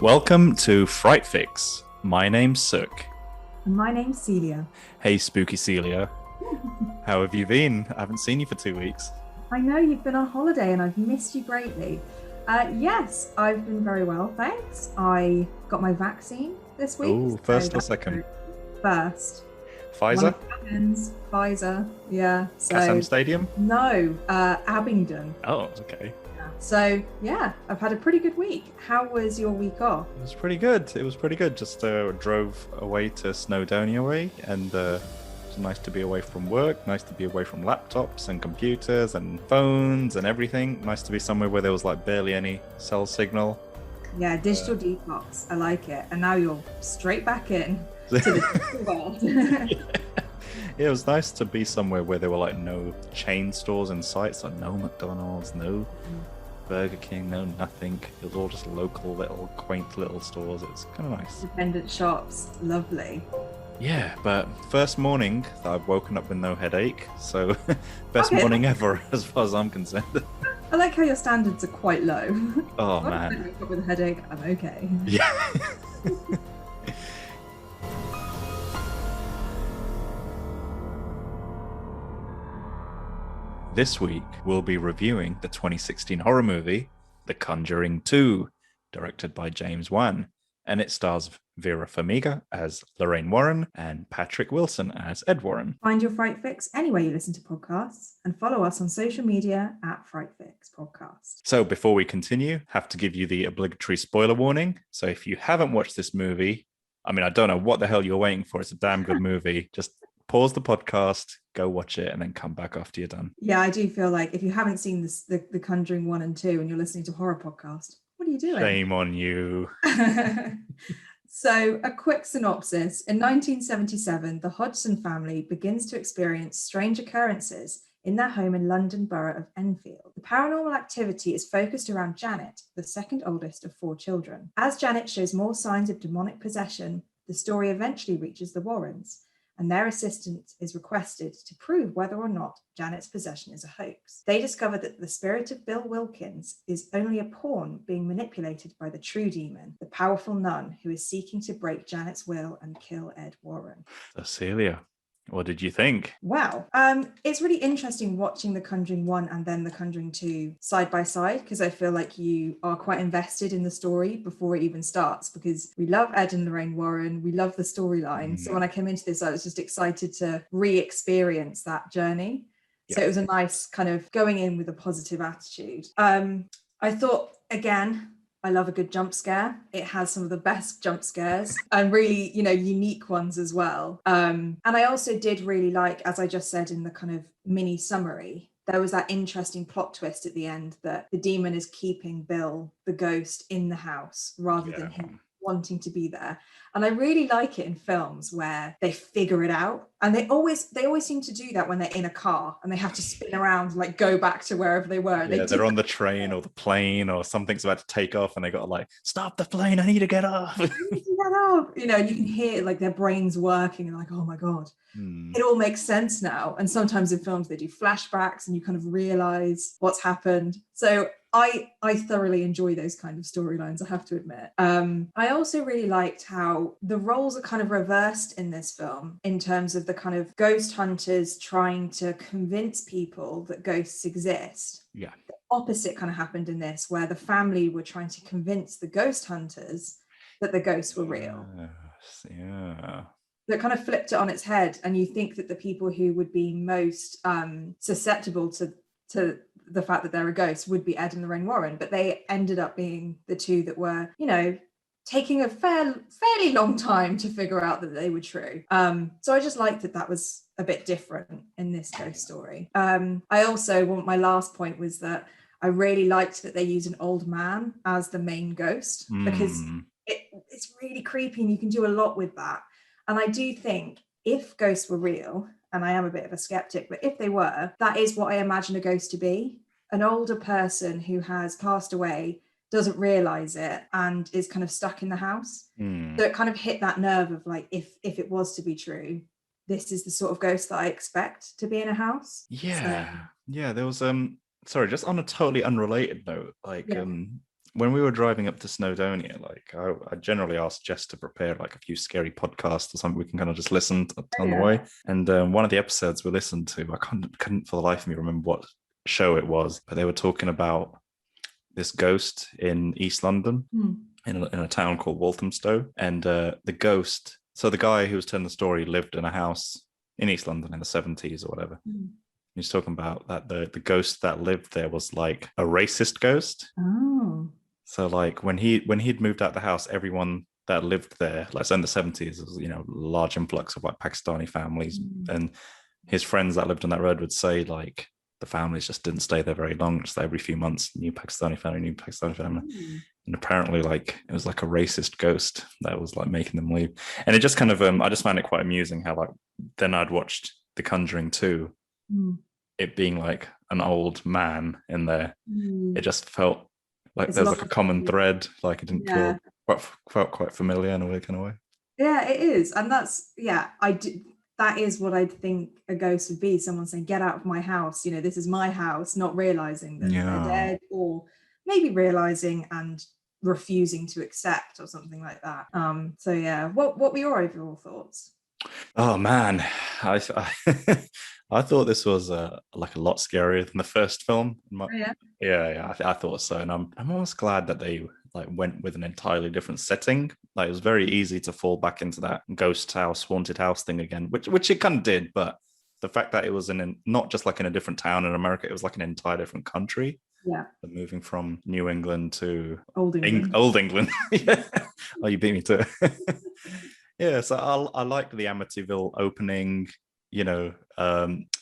Welcome to Fright Fix. My name's Sook. And my name's Celia. Hey, Spooky Celia. How have you been? I haven't seen you for 2 weeks. I know you've been on holiday and I've missed you greatly. Yes, I've been very well, thanks. I got my vaccine this week. Oh, first or second? First. Pfizer? Pfizer, yeah. SM Stadium? No, Abingdon. Oh, okay. So, yeah, I've had a pretty good week. How was your week off? It was pretty good. Just drove away to Snowdonia way, and it was nice to be away from work, nice to be away from laptops and computers and phones and everything. Nice to be somewhere where there was like barely any cell signal. Yeah, digital detox. I like it. And now you're straight back in to the digital world. Yeah, it was nice to be somewhere where there were like no chain stores in sight, so no McDonald's, no Burger King, no nothing. It was all just local little quaint little stores. It was kind of nice. Independent shops, lovely. Yeah, but first morning I've woken up with no headache, so best morning ever as far as I'm concerned. I like how your standards are quite low. Oh man. If I wake up with a headache, I'm okay. Yeah. This week, we'll be reviewing the 2016 horror movie, The Conjuring 2, directed by James Wan, and it stars Vera Farmiga as Lorraine Warren and Patrick Wilson as Ed Warren. Find your Fright Fix anywhere you listen to podcasts and follow us on social media at Fright Fix Podcast. So before we continue, have to give you the obligatory spoiler warning. So if you haven't watched this movie, I mean, I don't know what the hell you're waiting for. It's a damn good movie. Just pause the podcast, go watch it, and then come back after you're done. Yeah, I do feel like if you haven't seen this, the Conjuring 1 and 2 and you're listening to a horror podcast, what are you doing? Shame on you. So, a quick synopsis. In 1977, the Hodgson family begins to experience strange occurrences in their home in London borough of Enfield. The paranormal activity is focused around Janet, the second oldest of 4 children. As Janet shows more signs of demonic possession, the story eventually reaches the Warrens, and their assistance is requested to prove whether or not Janet's possession is a hoax. They discover that the spirit of Bill Wilkins is only a pawn being manipulated by the true demon, the powerful nun who is seeking to break Janet's will and kill Ed Warren. Celia, what did you think? Wow. It's really interesting watching The Conjuring 1 and then The Conjuring 2 side by side, because I feel like you are quite invested in the story before it even starts, because we love Ed and Lorraine Warren, we love the storyline. So when I came into this, I was just excited to re-experience that journey. Yeah. So it was a nice kind of going in with a positive attitude. I thought, again, I love a good jump scare. It has some of the best jump scares and really, unique ones as well. And I also did really like, as I just said in the kind of mini summary, there was that interesting plot twist at the end that the demon is keeping Bill, the ghost, in the house rather than him wanting to be there. And I really like it in films where they figure it out. And they always seem to do that when they're in a car and they have to spin around and like go back to wherever they were. Yeah, they're on the train or the plane or something's about to take off and they got to like, stop the plane, I need to get off. I need to get off. You can hear like their brains working and like, oh my God, it all makes sense now. And sometimes in films they do flashbacks and you kind of realize what's happened. So I thoroughly enjoy those kind of storylines, I have to admit. I also really liked how the roles are kind of reversed in this film in terms of the kind of ghost hunters trying to convince people that ghosts exist. Yeah. The opposite kind of happened in this, where the family were trying to convince the ghost hunters that the ghosts were real. Yeah. That kind of flipped it on its head, and you think that the people who would be most susceptible to the fact that they're a ghost would be Ed and Lorraine Warren, but they ended up being the two that were, taking a fairly long time to figure out that they were true. So I just liked that was a bit different in this ghost story. I also my last point was that I really liked that they used an old man as the main ghost, because it's really creepy and you can do a lot with that. And I do think if ghosts were real, and I am a bit of a skeptic, but if they were, that is what I imagine a ghost to be. An older person who has passed away, doesn't realize it, and is kind of stuck in the house. So it kind of hit that nerve of like, if it was to be true, this is the sort of ghost that I expect to be in a house. Yeah. There was sorry, just on a totally unrelated note, like when we were driving up to Snowdonia, like I generally asked Jess to prepare like a few scary podcasts or something we can kind of just listen to on the way. And one of the episodes we listened to, I couldn't for the life of me remember what show it was, but they were talking about this ghost in East London, in a town called Walthamstow, and the ghost. So the guy who was telling the story lived in a house in East London in the 70s or whatever. He's talking about that the ghost that lived there was like a racist ghost. Oh. So like when he'd moved out the house, everyone that lived there, like so in the 70s, there was, you know, large influx of like Pakistani families, and his friends that lived on that road would say like the families just didn't stay there very long. Just every few months, new Pakistani family. And apparently like it was like a racist ghost that was like making them leave. And it just kind of I just found it quite amusing how like then I'd watched The Conjuring 2, it being like an old man in there. It just felt like there's like a common thread. Like it didn't felt quite familiar in a way, kind of way. Yeah, it is. And that's that is what I'd think a ghost would be. Someone saying, get out of my house, you know, this is my house, not realizing that they're dead, or maybe realizing and refusing to accept or something like that. So yeah, what were your overall thoughts? Oh man, I thought this was like a lot scarier than the first film. I thought so, and I'm almost glad that they like went with an entirely different setting. Like it was very easy to fall back into that ghost house, haunted house thing again, which it kind of did. But the fact that it was not just like in a different town in America, it was like an entire different country. Yeah, moving from New England to Old England. Old England. Yeah. Oh, you beat me to it. Yeah, so I liked the Amityville opening. You know,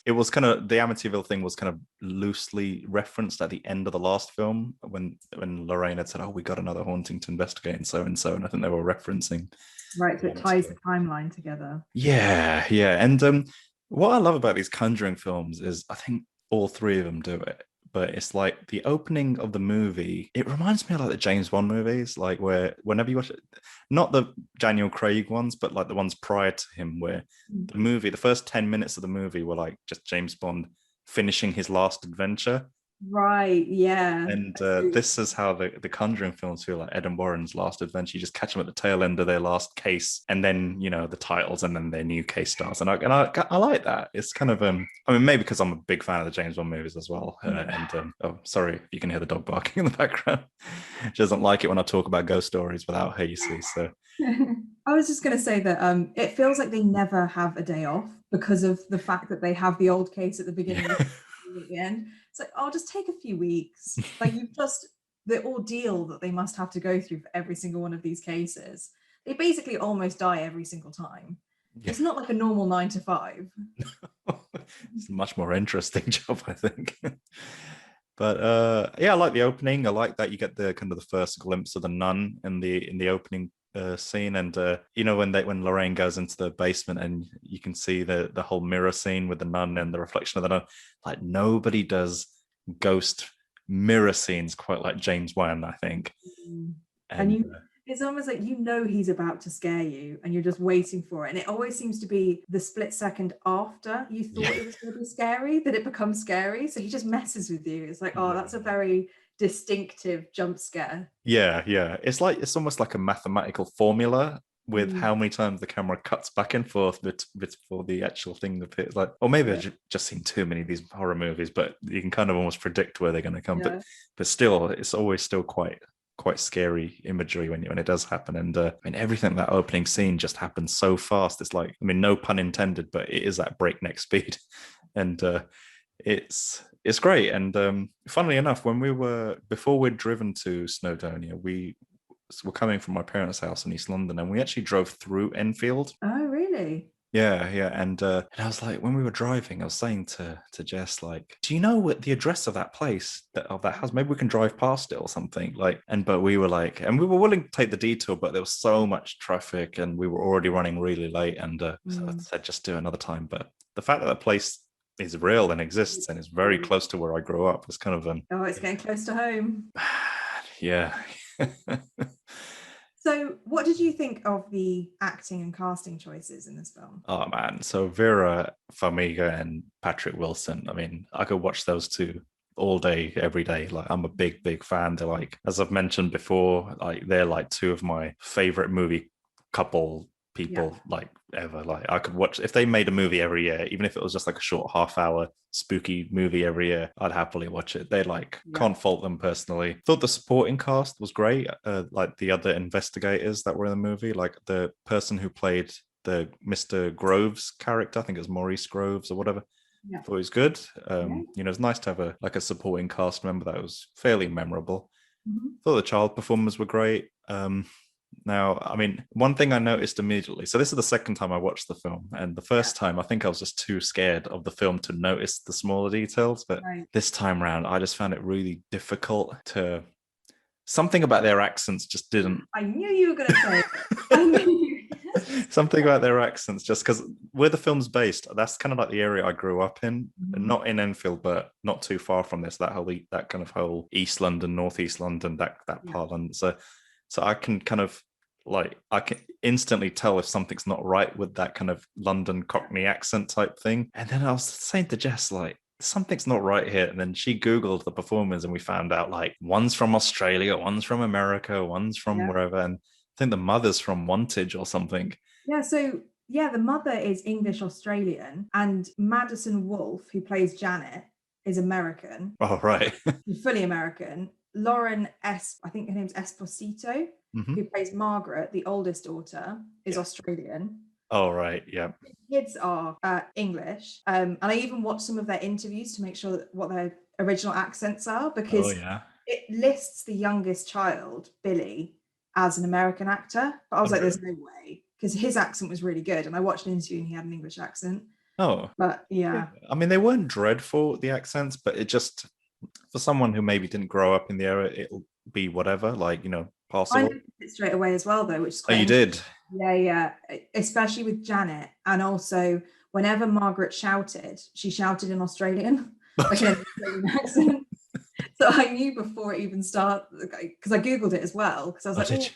it was kind of the Amityville thing was kind of loosely referenced at the end of the last film when Lorraine had said, "Oh, we got another haunting to investigate," and so, and I think they were referencing. Right, so it ties the timeline together. Yeah, and what I love about these Conjuring films is I think all three of them do it. But it's like the opening of the movie, it reminds me of like the James Wan movies, like where whenever you watch it, not the Daniel Craig ones, but like the ones prior to him, where the first 10 minutes of the movie were like just James Bond finishing his last adventure. Right, yeah. And this is how the Conjuring films feel like Ed and Warren's last adventure. You just catch them at the tail end of their last case, and then, you know, the titles, and then their new case starts. And I like that. It's kind of I mean, maybe because I'm a big fan of the James Bond movies as well. Oh, sorry if you can hear the dog barking in the background. She doesn't like it when I talk about ghost stories without her, you see. So I was just going to say that it feels like they never have a day off because of the fact that they have the old case at the beginning and at the end. It's like, I'll just take a few weeks. Like the ordeal that they must have to go through for every single one of these cases. They basically almost die every single time. Yeah. It's not like a normal 9 to 5. It's a much more interesting job, I think. But yeah, I like the opening. I like that you get the kind of the first glimpse of the nun in the opening scene, and you know, when Lorraine goes into the basement and you can see the whole mirror scene with the nun and the reflection of the nun. Like nobody does ghost mirror scenes quite like James Wan, I think. And it's almost like, you know, he's about to scare you and you're just waiting for it, and it always seems to be the split second after you thought it was going to be scary that it becomes scary. So he just messes with you. It's like, oh, that's a very distinctive jump scare. Yeah, it's almost like a mathematical formula with how many times the camera cuts back and forth before the actual thing appears. Like, or maybe I've just seen too many of these horror movies, but you can kind of almost predict where they're going to come. But still, it's always still quite scary imagery when it does happen. And I mean, everything, that opening scene just happens so fast. It's like, I mean, no pun intended, but it is at breakneck speed. And it's great. And funnily enough, before we'd driven to Snowdonia, we were coming from my parents' house in East London, and we actually drove through Enfield. Oh, really? Yeah. And I was like, when we were driving, I was saying to Jess, like, do you know what the address of that place, of that house? Maybe we can drive past it or something. Like, but we were like, and we were willing to take the detour, but there was so much traffic and we were already running really late. And so I said, just do another time. But the fact that place is real and exists and is very close to where I grew up, it's kind of oh, it's getting close to home. Yeah. So what did you think of the acting and casting choices in this film? Oh man, so Vera Farmiga and Patrick Wilson, I mean, I could watch those two all day, every day. Like I'm a big fan. They're like, as I've mentioned before, like they're like two of my favorite movie couple people like ever. Like I could watch if they made a movie every year, even if it was just like a short half-hour spooky movie every year, I'd happily watch it. They like can't fault them personally. Thought the supporting cast was great. Like the other investigators that were in the movie, like the person who played the Mr. Groves character, I think it's Maurice Groves or whatever. Yeah. Thought it was good. It's nice to have a supporting cast member that was fairly memorable. Thought the child performers were great. Now, I mean, one thing I noticed immediately, so this is the second time I watched the film, and the first time I think I was just too scared of the film to notice the smaller details, but this time around I just found it really difficult to, something about their accents just didn't. I knew you were going to say it. I knew. Something about their accents, just because where the film's based, that's kind of like the area I grew up in, not in Enfield, but not too far from this, that kind of whole East London, Northeast London, that part of London. So I can kind of I can instantly tell if something's not right with that kind of London Cockney accent type thing. And then I was saying to Jess, like, something's not right here. And then she Googled the performers and we found out like one's from Australia, one's from America, one's from wherever. And I think the mother's from Wantage or something. Yeah, so the mother is English Australian, and Madison Wolfe, who plays Janet, is American. Oh, right. Fully American. Lauren I think her name's Esposito, who plays Margaret, the oldest daughter, is Australian. Oh, right. Yeah. The kids are English. And I even watched some of their interviews to make sure that what their original accents are, because it lists the youngest child, Billy, as an American actor. But I was like, there's no way, because his accent was really good. And I watched an interview and he had an English accent. Oh. But I mean, they weren't dreadful, the accents, but it just, for someone who maybe didn't grow up in the area, it'll be whatever, like, possible. I noticed it straight away as well, though, which is quite you did? Yeah. Especially with Janet. And also, whenever Margaret shouted, she shouted in Australian, like an Australian accent. So I knew before it even started, because I Googled it as well, because I was like,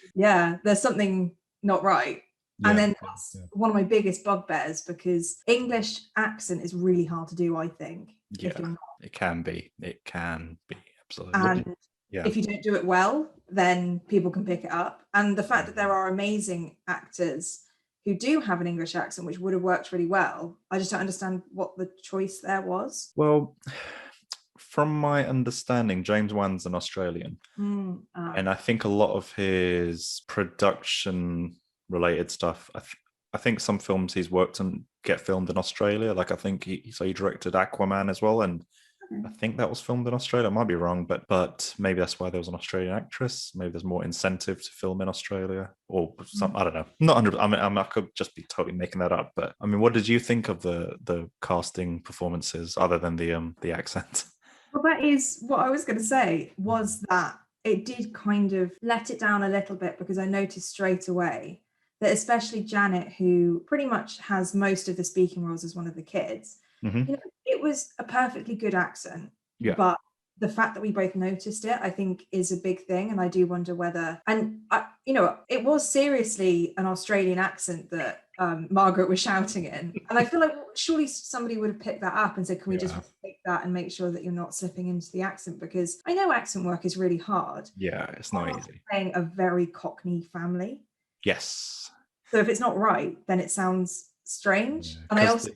there's something not right. And then that's one of my biggest bugbears, because English accent is really hard to do, I think. Yeah, it can be. It can be, absolutely. And if you don't do it well, then people can pick it up. And the fact that there are amazing actors who do have an English accent, which would have worked really well, I just don't understand what the choice there was. Well, from my understanding, James Wan's an Australian. And I think a lot of his production related stuff, I think some films he's worked on get filmed in Australia. Like I think he directed Aquaman as well, and I think that was filmed in Australia. I might be wrong, but maybe that's why there was an Australian actress. Maybe there's more incentive to film in Australia, or some. I don't know. Not 100. I mean, I could just be totally making that up. But I mean, what did you think of the casting performances, other than the accent? Well, that is what I was going to say. Was that it did kind of let it down a little bit, because I noticed straight away that especially Janet, who pretty much has most of the speaking roles as one of the kids, it was a perfectly good accent. Yeah. But the fact that we both noticed it, I think, is a big thing. And I do wonder whether, it was seriously an Australian accent that Margaret was shouting in. And I feel like surely somebody would have picked that up and said, can we just take that and make sure that you're not slipping into the accent? Because I know accent work is really hard. Yeah, it's not easy. Playing a very Cockney family. Yes. So if it's not right, then it sounds strange. And I also,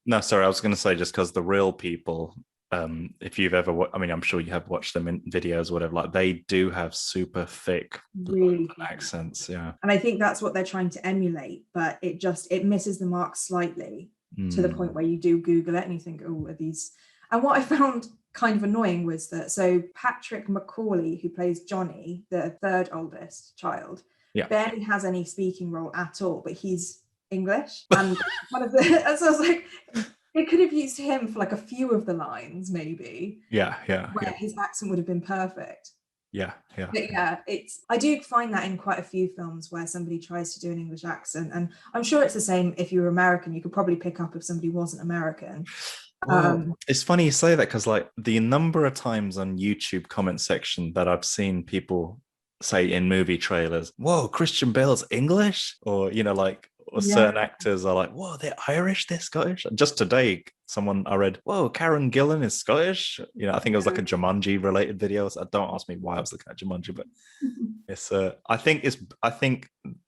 No, sorry, I was going to say, just because the real people, if you've ever, I'm sure you have watched them in videos or whatever, like they do have super thick really accents. Yeah. And I think that's what they're trying to emulate, but it misses the mark slightly to the point where you do Google it and you think, oh, are these? And what I found kind of annoying was that, so Patrick Macaulay, who plays Johnny, the third oldest child, barely has any speaking role at all, but he's English. And so I was like, they could have used him for like a few of the lines, maybe. Where his accent would have been perfect. But I do find that in quite a few films where somebody tries to do an English accent, and I'm sure it's the same if you were American. You could probably pick up if somebody wasn't American. Well, it's funny you say that, because like the number of times on YouTube comment section that I've seen people say in movie trailers, whoa, Christian Bale's English, or certain actors are like, whoa, they're Irish, they're Scottish. And just today, someone I read, whoa, Karen Gillan is Scottish. You know, I think it was like a Jumanji related video. So don't ask me why I was looking at Jumanji, but it's I think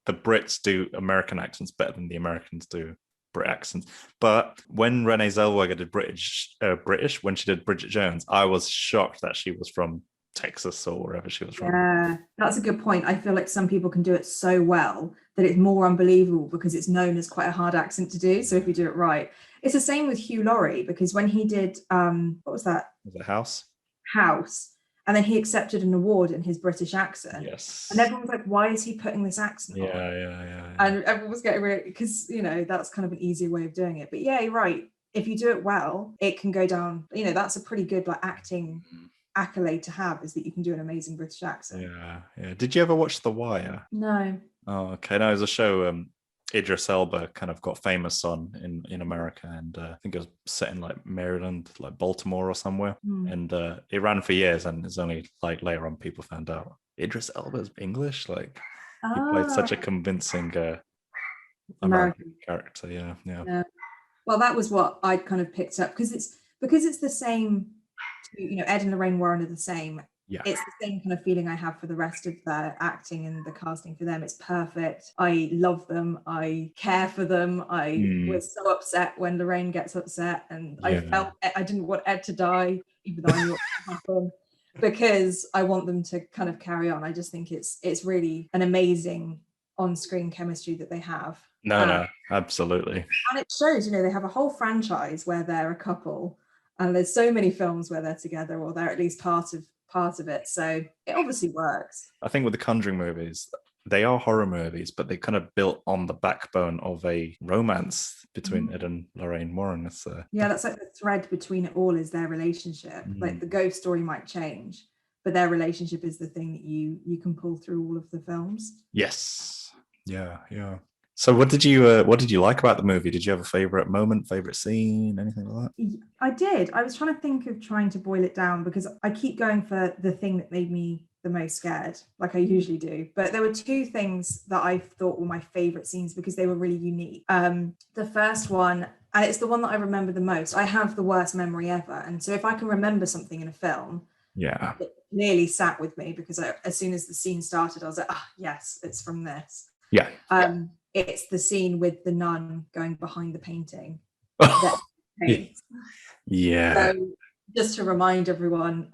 the Brits do American accents better than the Americans do Brit accents. But when Renee Zellweger did British when she did Bridget Jones, I was shocked that she was from Texas or wherever she was from. Yeah, that's a good point. I feel like some people can do it so well that it's more unbelievable because it's known as quite a hard accent to do. So if you do it right, it's the same with Hugh Laurie, because when he did what was that? Was it House? And then he accepted an award in his British accent. Yes. And everyone was like, why is he putting this accent on? Yeah. And everyone was getting really, because, you know, that's kind of an easier way of doing it. But yeah, you're right. If you do it well, it can go down, you know, that's a pretty good like acting accolade to have, is that you can do an amazing British accent. Yeah. Did you ever watch The Wire? No. Oh, okay. No, it was a show Idris Elba kind of got famous on in America, and I think it was set in like Maryland, like Baltimore or somewhere, and it ran for years, and it's only like later on people found out Idris Elba's English. Like he played such a convincing American character. Yeah. Well, that was what I kind of picked up, because it's the same. You know, Ed and Lorraine Warren are the same. Yeah. It's the same kind of feeling I have for the rest of the acting and the casting for them. It's perfect. I love them. I care for them. I was so upset when Lorraine gets upset, and I felt I didn't want Ed to die, even though I knew what would happen, because I want them to kind of carry on. I just think it's really an amazing on-screen chemistry that they have. No, absolutely. And it shows, you know, they have a whole franchise where they're a couple, and there's so many films where they're together, or they're at least part of it. So it obviously works. I think with the Conjuring movies, they are horror movies, but they kind of built on the backbone of a romance between Ed and Lorraine Warren. That's like the thread between it all is their relationship. Like the ghost story might change, but their relationship is the thing that you can pull through all of the films. Yes. Yeah. So what did you like about the movie? Did you have a favorite moment, favorite scene, anything like that? I did. I was trying to boil it down, because I keep going for the thing that made me the most scared, like I usually do. But there were two things that I thought were my favorite scenes because they were really unique. The first one, and it's the one that I remember the most. I have the worst memory ever. And so if I can remember something in a film, it nearly sat with me, because as soon as the scene started, I was like, yes, it's from this. Yeah. It's the scene with the nun going behind the painting. Yeah. So just to remind everyone,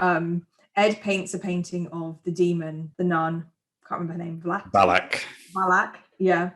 Ed paints a painting of the demon, the nun, can't remember her name, Valak, yeah.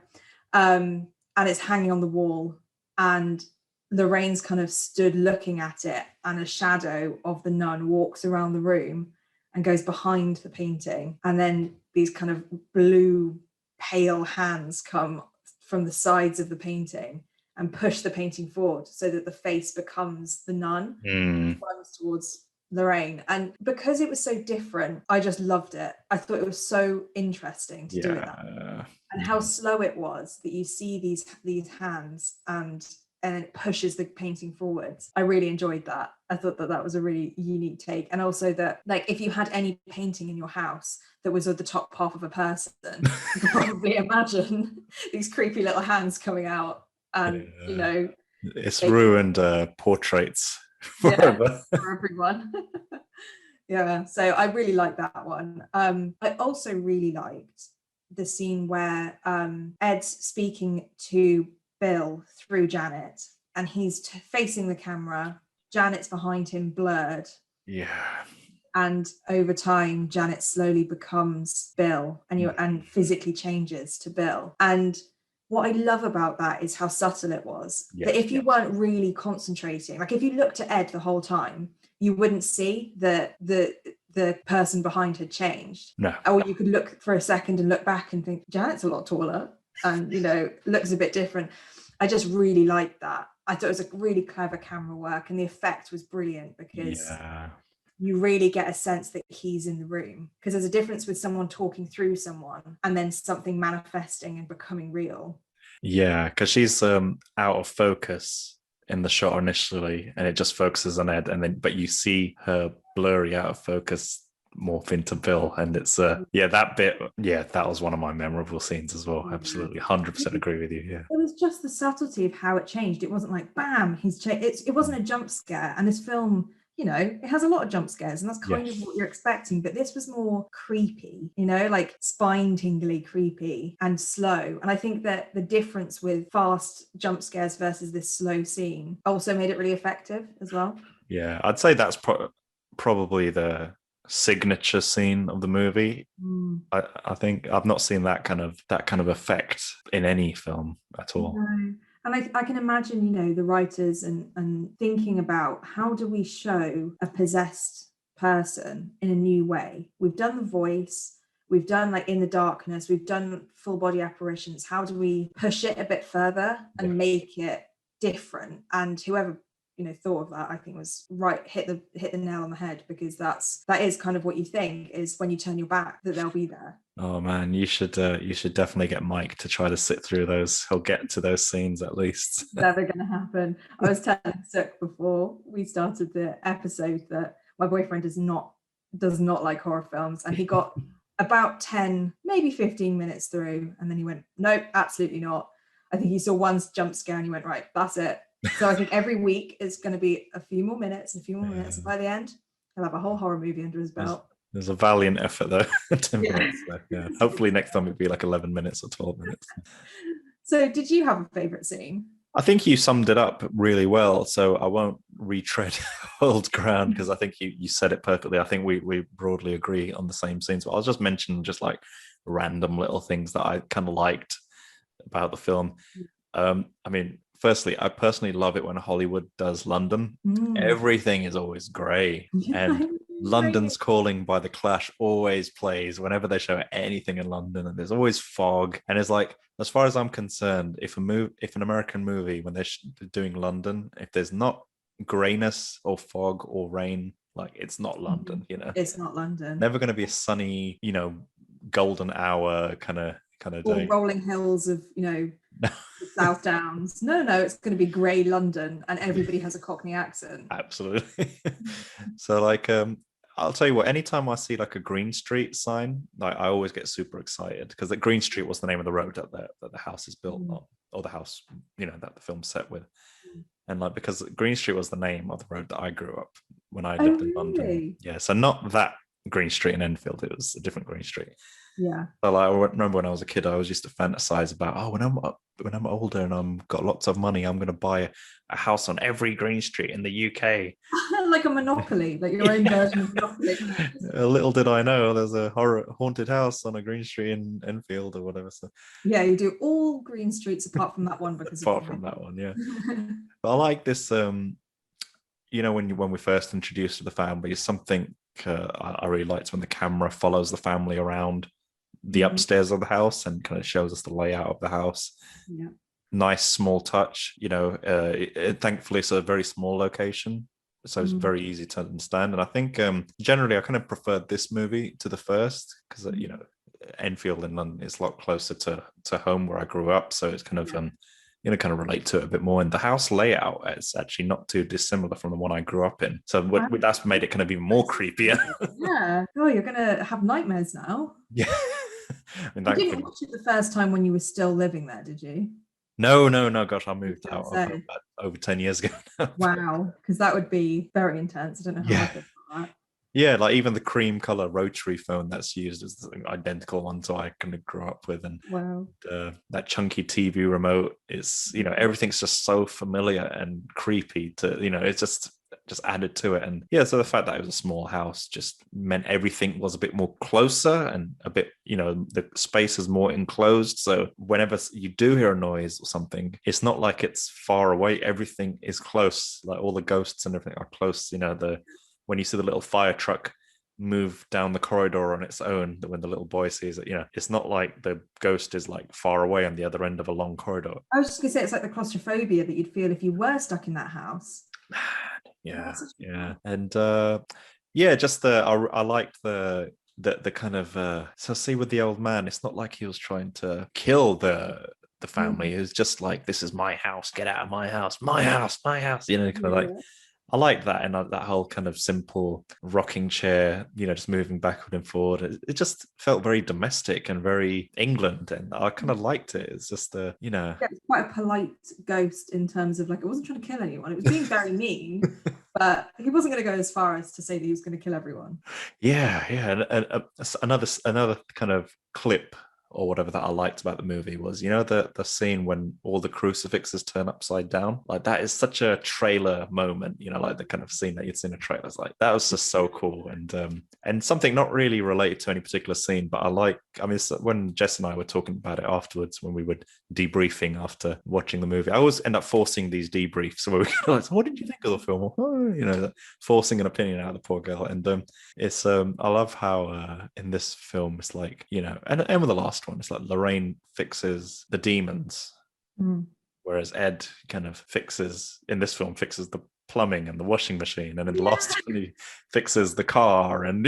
And it's hanging on the wall, and Lorraine's kind of stood looking at it, and a shadow of the nun walks around the room and goes behind the painting, and then these kind of blue pale hands come from the sides of the painting and push the painting forward so that the face becomes the nun and runs towards Lorraine. And because it was so different, I just loved it. I thought it was so interesting to do it that way. And how slow it was, that you see these hands and it pushes the painting forwards. I really enjoyed that. I thought that was a really unique take. And also that, like, if you had any painting in your house that was of the top half of a person, you could probably imagine these creepy little hands coming out. And, you know, it's ruined portraits forever. For everyone. So I really liked that one. I also really liked the scene where Ed's speaking to Bill through Janet, and he's facing the camera. Janet's behind him, blurred. Yeah. And over time, Janet slowly becomes Bill, and physically changes to Bill. And what I love about that is how subtle it was. That if you weren't really concentrating, like if you looked at Ed the whole time, you wouldn't see that the person behind had changed. No. Or you could look for a second and look back and think, Janet's a lot taller and, you know, looks a bit different. I just really liked that. I thought it was a really clever camera work, and the effect was brilliant, because you really get a sense that he's in the room, because there's a difference with someone talking through someone and then something manifesting and becoming real. Yeah, because she's out of focus in the shot initially, and it just focuses on Ed, and then but you see her blurry out of focus morph into Bill, and it's that bit, that was one of my memorable scenes as well. Absolutely, 100% agree with you. Yeah, it was just the subtlety of how it changed. It wasn't like bam, he's changed. It wasn't a jump scare, and this film, it has a lot of jump scares, and that's kind of what you're expecting, but this was more creepy, like spine tingly creepy and slow. And I think that the difference with fast jump scares versus this slow scene also made it really effective as well. Yeah, I'd say that's probably the signature scene of the movie. I think I've not seen that kind of effect in any film at all. No. And I can imagine, the writers and thinking about how do we show a possessed person in a new way. We've done the voice, we've done like in the darkness, we've done full body apparitions. How do we push it a bit further and make it different? And whoever thought of that, I think was right, hit the nail on the head, because that is kind of what you think is when you turn your back that they'll be there. Oh man, you should definitely get Mike to try to sit through those. He'll get to those scenes at least. Never gonna happen. I was telling Suk before we started the episode that my boyfriend does not like horror films, and he got about 10, maybe 15 minutes through, and then he went, nope, absolutely not. I think he saw one jump scare and he went, right, that's it. So I think every week is going to be a few more minutes, and by the end he'll have a whole horror movie under his belt. There's a valiant effort though. 10 minutes. So, hopefully next time it'll be like 11 minutes or 12 minutes. So did you have a favorite scene? I think you summed it up really well, so I won't retread old ground, because I think you said it perfectly. I think we broadly agree on the same scenes, but I'll just mention just like random little things that I kind of liked about the film. Firstly, I personally love it when Hollywood does London. Everything is always grey, and London's Calling by The Clash always plays whenever they show anything in London, and there's always fog. And it's like, as far as I'm concerned, if an American movie, when they're doing London, if there's not grayness or fog or rain, like, it's not London. It's not London. Never going to be a sunny, golden hour kind of day. Or rolling hills of South Downs. No, it's going to be grey London, and everybody has a Cockney accent. Absolutely. So like, I'll tell you what, anytime I see like a Green Street sign, like, I always get super excited, because the Green Street was the name of the road that the house is built on, or the house, that the film's set with. And like, because Green Street was the name of the road that I grew up when I lived in London. Yeah, so not that Green Street in Enfield, it was a different Green Street. Yeah. So like, I remember when I was a kid, I always used to fantasize about, when I'm older and I'm got lots of money, I'm going to buy a house on every Green Street in the UK. Like a Monopoly, like your own version of Monopoly. Little did I know there's a haunted house on a Green Street in Enfield or whatever. So yeah, you do all Green Streets apart from that one, because apart from that one, yeah. But I like this. When we first introduced to the family, something I really liked when the camera follows the family around the upstairs of the house and kind of shows us the layout of the house. Yeah. Nice small touch. Thankfully it's a very small location, so it's very easy to understand. And I think generally I kind of preferred this movie to the first, because Enfield in London is a lot closer to home where I grew up, so it's kind of kind of relate to it a bit more. And the house layout is actually not too dissimilar from the one I grew up in, so that's made it kind of even more creepier. Yeah. Oh, you're gonna have nightmares now. Yeah. You didn't watch it the first time when you were still living there, did you? No. Gosh, I moved out over 10 years ago now. Wow, because that would be very intense. I don't know how I feel about that. Yeah, like even the cream color rotary phone that's used is the identical one to I kind of grew up with. And wow, that chunky TV remote is, everything's just so familiar and creepy to, it's just added to it. And so the fact that it was a small house just meant everything was a bit more closer and a bit, the space is more enclosed. So whenever you do hear a noise or something, it's not like it's far away. Everything is close. Like all the ghosts and everything are close. When you see the little fire truck move down the corridor on its own, when the little boy sees it, it's not like the ghost is like far away on the other end of a long corridor. I was just gonna say, it's like the claustrophobia that you'd feel if you were stuck in that house. Yeah. And I liked the kind of so see with the old man, it's not like he was trying to kill the family. It was just like, this is my house, get out of my house, kind of like, I like that, and that whole kind of simple rocking chair, just moving backward and forward. It just felt very domestic and very England, and I kind of liked it. It's just Yeah, it's quite a polite ghost in terms of like, it wasn't trying to kill anyone. It was being very mean, but he wasn't going to go as far as to say that he was going to kill everyone. Yeah, and another kind of clip or whatever that I liked about the movie was, the scene when all the crucifixes turn upside down. Like that is such a trailer moment, like the kind of scene that you'd seen in trailers. Like that was just so cool, and something not really related to any particular scene, but when Jess and I were talking about it afterwards, when we were debriefing after watching the movie, I always end up forcing these debriefs where we like, so what did you think of the film? Forcing an opinion out of the poor girl. And it's I love how in this film it's like, and with the last one, it's like Lorraine fixes the demons, whereas Ed kind of fixes the plumbing and the washing machine, and in the last one he fixes the car, and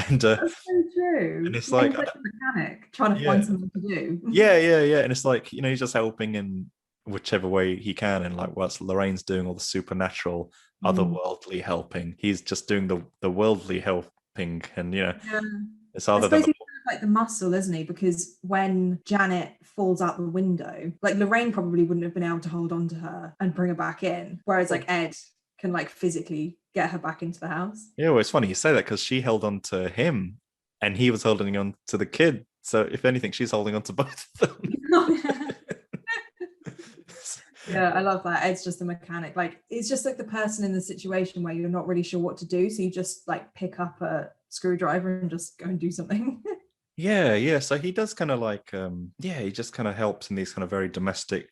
and that's so true. and it's like a mechanic trying to find something to do. yeah, and it's like, he's just helping in whichever way he can, and like whilst Lorraine's doing all the supernatural otherworldly helping, he's just doing the worldly helping, and it's other than like the muscle, isn't he? Because when Janet falls out the window, like Lorraine probably wouldn't have been able to hold on to her and bring her back in, whereas like Ed can like physically get her back into the house. Yeah, well, it's funny you say that, because she held on to him and he was holding on to the kid, so if anything she's holding on to both of them. Yeah, I love that. Ed's just a mechanic. Like, it's just like the person in the situation where you're not really sure what to do, so you just like pick up a screwdriver and just go and do something. Yeah. So he does kind of like, he just kind of helps in these kind of very domestic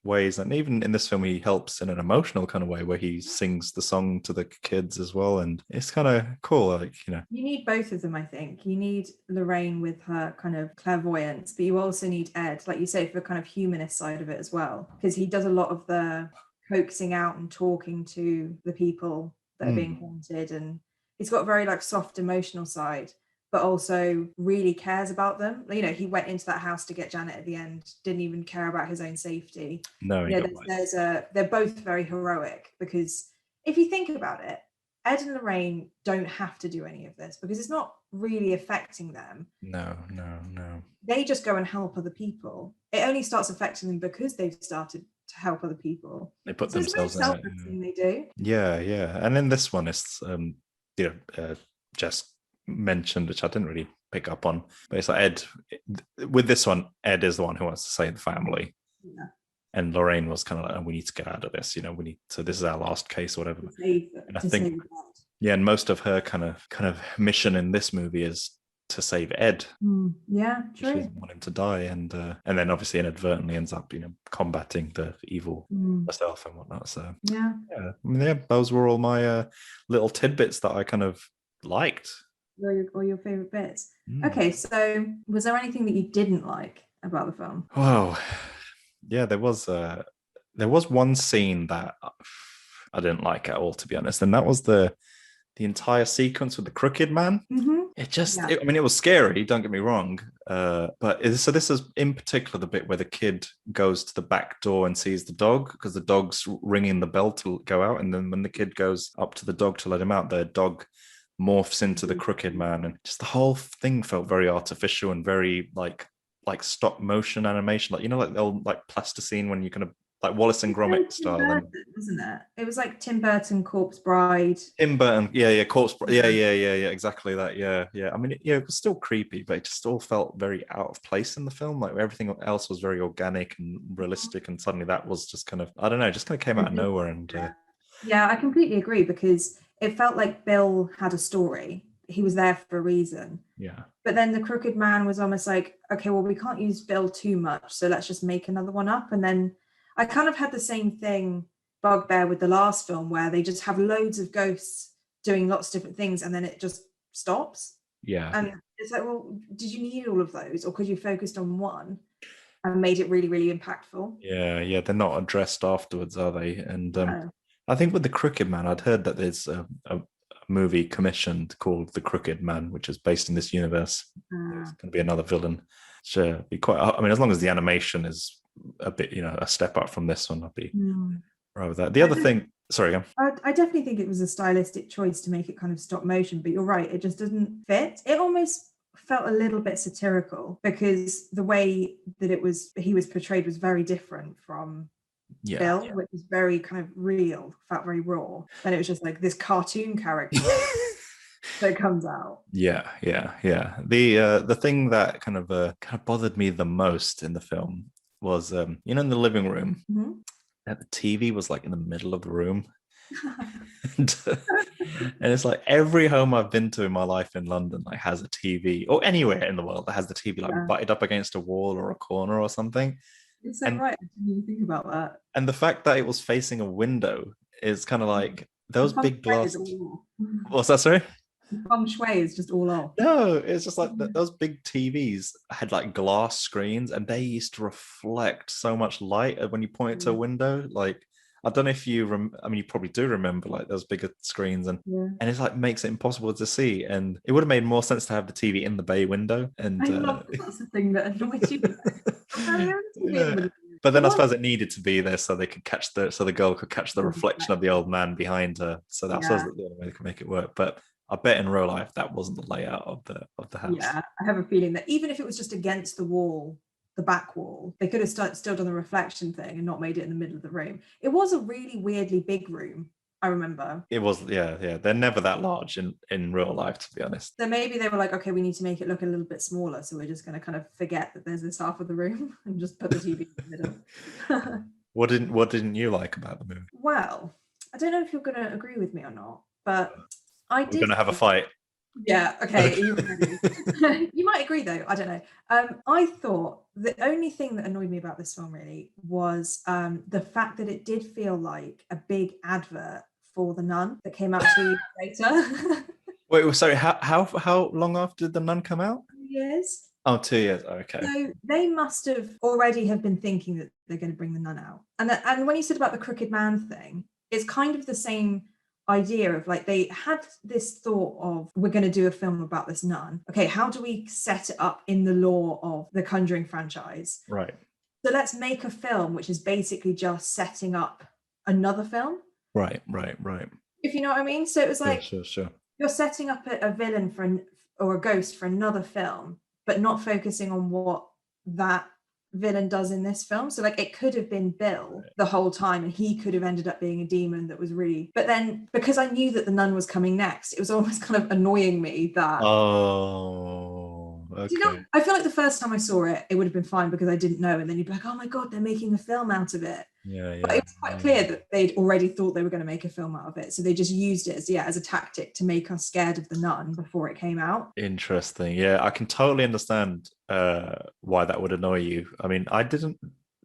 ways, and even in this film he helps in an emotional kind of way where he sings the song to the kids as well, and it's kind of cool. Like, you need both of them. I think you need Lorraine with her kind of clairvoyance, but you also need Ed, like you say, for the kind of humanist side of it as well, because he does a lot of the coaxing out and talking to the people that are being haunted, and he's got a very like soft emotional side, but also really cares about them. He went into that house to get Janet at the end, didn't even care about his own safety. No, they're both very heroic, because if you think about it, Ed and Lorraine don't have to do any of this because it's not really affecting them. No. They just go and help other people. It only starts affecting them because they've started to help other people. They put themselves in it. They do. Yeah. And then this one is, Jess mentioned, which I didn't really pick up on, but it's like Ed. With this one, Ed is the one who wants to save the family. Yeah. And Lorraine was kind of like, oh, we need to get out of this, so this is our last case or whatever. And I think, and most of her kind of mission in this movie is to save Ed. Yeah, true. She doesn't want him to die, and then obviously inadvertently ends up, combating the evil herself and whatnot. So yeah, those were all my little tidbits that I kind of liked. Or your favorite bits. Okay, so was there anything that you didn't like about the film? Wow. Yeah, there was one scene that I didn't like at all, to be honest, and that was the entire sequence with the crooked man. It just, it was scary, don't get me wrong, but so this is in particular the bit where the kid goes to the back door and sees the dog, because the dog's ringing the bell to go out, and then when the kid goes up to the dog to let him out, the dog morphs into the crooked man, and just the whole thing felt very artificial and very like stop motion animation, like like the old like plasticine when you kind of like Wallace and Gromit style. Wasn't it? It was like Tim Burton Corpse Bride. Tim Burton, Corpse Bride, yeah, exactly that, yeah. I mean, it was still creepy, but it just all felt very out of place in the film. Like everything else was very organic and realistic, and suddenly that was just kind of, I don't know, just kind of came out of nowhere. And yeah, I completely agree, because it felt like Bill had a story. He was there for a reason. Yeah. But then the crooked man was almost like, okay, well, we can't use Bill too much, so let's just make another one up. And then I kind of had the same bugbear with the last film, where they just have loads of ghosts doing lots of different things, and then it just stops. Yeah. And it's like, well, did you need all of those, or could you focused on one and made it really, really impactful? Yeah. They're not addressed afterwards, are they? And I think with the crooked man, I'd heard that there's a movie commissioned called The Crooked Man, which is based in this universe. There's going to be another villain. Sure, be quite. I mean, as long as the animation is a bit, a step up from this one, I'd be right with that. The other thing, Sorry, again. I definitely think it was a stylistic choice to make it kind of stop motion, but you're right, it just doesn't fit. It almost felt a little bit satirical because the way that he was portrayed was very different from Bill, which is very kind of real, felt very raw. And it was just like this cartoon character that comes out. Yeah. The thing that kind of bothered me the most in the film was in the living room, that the TV was like in the middle of the room. and it's like every home I've been to in my life in London like has a TV, or anywhere in the world that has the TV like butted up against a wall or a corner or something. It's so right. I didn't even think about that. And the fact that it was facing a window is kind of like those big glass. What's that, sorry? Feng shui is just all off. No, it's just like those big TVs had like glass screens, and they used to reflect so much light when you point it to a window. Like, I don't know if you you probably do remember like those bigger screens, and it's like makes it impossible to see. And it would have made more sense to have the TV in the bay window. And I love that's the thing that annoys you. But then I suppose it needed to be there so they could so the girl could catch the reflection of the old man behind her. So that's the only way they could make it work. But I bet in real life that wasn't the layout of the house. Yeah, I have a feeling that even if it was just against the wall, the back wall, they could have still done the reflection thing and not made it in the middle of the room. It was a really weirdly big room, I remember. It was, yeah. They're never that large in real life, to be honest. So maybe they were like, okay, we need to make it look a little bit smaller, so we're just going to kind of forget that there's this half of the room and just put the TV in the middle. What didn't you like about the movie? Well, I don't know if you're going to agree with me or not, but we're going to have a fight. Yeah, okay. You might agree though, I don't know. I thought the only thing that annoyed me about this film really was the fact that it did feel like a big advert for The Nun that came out 2 years later. Wait, sorry, how long after did The Nun come out? 2 years. Oh, 2 years. Okay. So they must have already have been thinking that they're going to bring The Nun out. And when you said about the crooked man thing, it's kind of the same idea of like they had this thought of, we're going to do a film about this nun. Okay, how do we set it up in the lore of the Conjuring franchise? Right. So let's make a film which is basically just setting up another film. Right. If you know what I mean. So it was like, sure. You're setting up a villain or a ghost for another film, but not focusing on what that villain does in this film. So like it could have been Bill the whole time, and he could have ended up being a demon that was really, but then because I knew that the nun was coming next, it was almost kind of annoying me that okay. You know, I feel like the first time I saw it would have been fine because I didn't know, and then you'd be like, oh my god, they're making a film out of it. But it was quite clear that they'd already thought they were going to make a film out of it, so they just used it as a tactic to make us scared of the nun before it came out. Interesting. Yeah, I can totally understand why that would annoy you. I mean, I didn't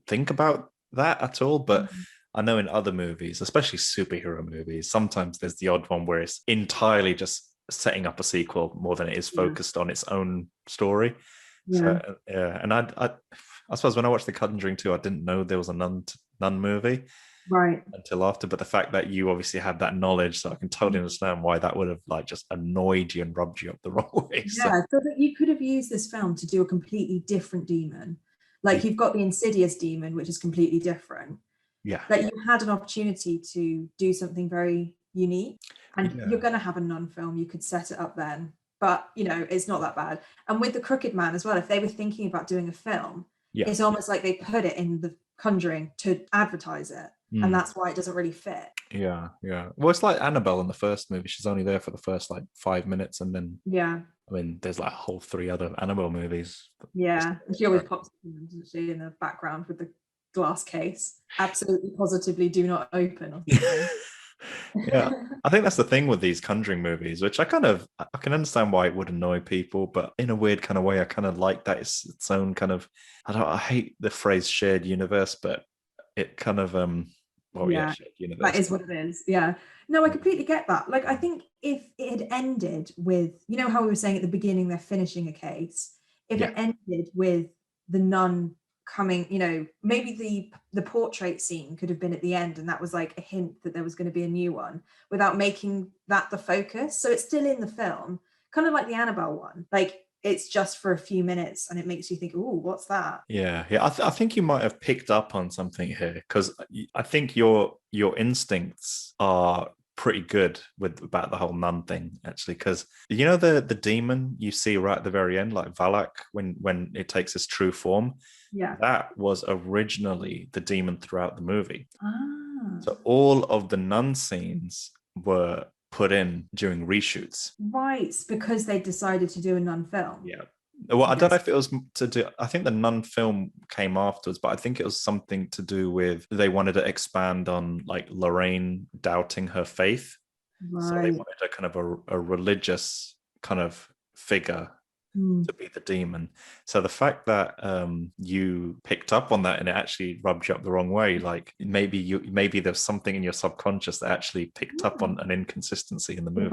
think about that at all, but I know in other movies, especially superhero movies, sometimes there's the odd one where it's entirely just setting up a sequel more than it is focused on its own story. So, and I suppose when I watched The Conjuring 2, I didn't know there was a nun movie until after, but the fact that you obviously had that knowledge, so I can totally understand why that would have like just annoyed you and rubbed you up the wrong way. So that you could have used this film to do a completely different demon. Like you've got the Insidious demon, which is completely different. Like you had an opportunity to do something very unique, and you're going to have a nun film, you could set it up then, but you know, it's not that bad. And with the Crooked Man as well, if they were thinking about doing a film, it's almost like they put it in the Conjuring to advertise it, and that's why it doesn't really fit. Well, it's like Annabelle in the first movie. She's only there for the first like 5 minutes, and then I mean, there's like a whole 3 other Annabelle movies. And she always pops up, doesn't she, in the background with the glass case, absolutely positively do not open or something. I think that's the thing with these Conjuring movies, which I can understand why it would annoy people, but in a weird kind of way I kind of like that it's its own kind of, I hate the phrase shared universe, but it kind of shared universe. That is what it is. No, I completely get that. Like I think if it had ended with, you know how we were saying at the beginning they're finishing a case, if it ended with the nun coming, you know, maybe the portrait scene could have been at the end, and that was like a hint that there was going to be a new one, without making that the focus. So it's still in the film, kind of like the Annabelle one. Like it's just for a few minutes and it makes you think, oh, what's that? Yeah, yeah. I think you might have picked up on something here, because I think your instincts are pretty good with about the whole nun thing, actually. Because you know the demon you see right at the very end, like Valak, when it takes its true form, Yeah. that was originally the demon throughout the movie. Ah. So all of the nun scenes were put in during reshoots. Right, because they decided to do a nun film. Yeah. Well, I don't know if it was to do. I think the nun film came afterwards, but I think it was something to do with they wanted to expand on like Lorraine doubting her faith. So they Right. wanted a kind of a religious kind of figure to be the demon. So the fact that you picked up on that and it actually rubbed you up the wrong way, like maybe there's something in your subconscious that actually picked up on an inconsistency in the movie.